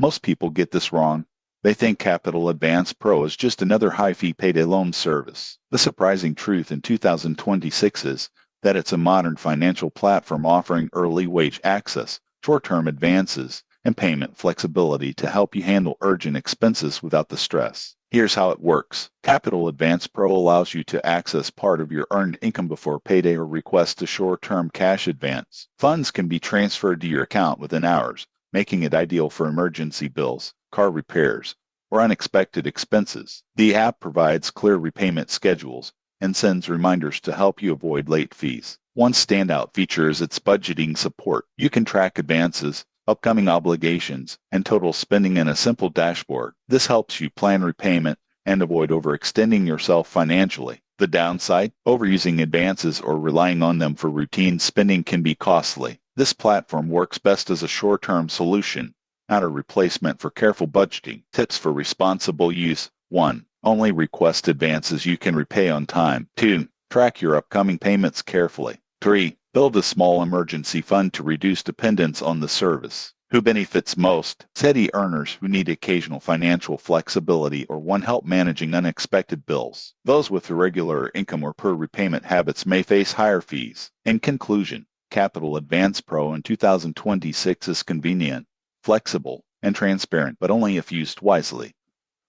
Most people get this wrong. They think Capital Advance Pro is just another high-fee payday loan service. The surprising truth in 2026 is that it's a modern financial platform offering early wage access, short-term advances, and payment flexibility to help you handle urgent expenses without the stress. Here's how it works. Capital Advance Pro allows you to access part of your earned income before payday or request a short-term cash advance. Funds can be transferred to your account within hours, making it ideal for emergency bills, car repairs, or unexpected expenses. The app provides clear repayment schedules and sends reminders to help you avoid late fees. One standout feature is its budgeting support. You can track advances, upcoming obligations, and total spending in a simple dashboard. This helps you plan repayment and avoid overextending yourself financially. The downside, overusing advances or relying on them for routine spending can be costly. This platform works best as a short-term solution, not a replacement for careful budgeting. Tips for responsible use. 1. Only request advances you can repay on time. 2. Track your upcoming payments carefully. 3. Build a small emergency fund to reduce dependence on the service. Who benefits most? Steady earners who need occasional financial flexibility or want help managing unexpected bills. Those with irregular income or poor repayment habits may face higher fees. In conclusion, Capital Advance Pro in 2026 is convenient, flexible, and transparent, but only if used wisely.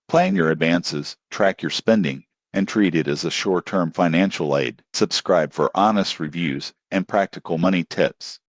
Plan your advances, track your spending, and treat it as a short-term financial aid. Subscribe for honest reviews and practical money tips.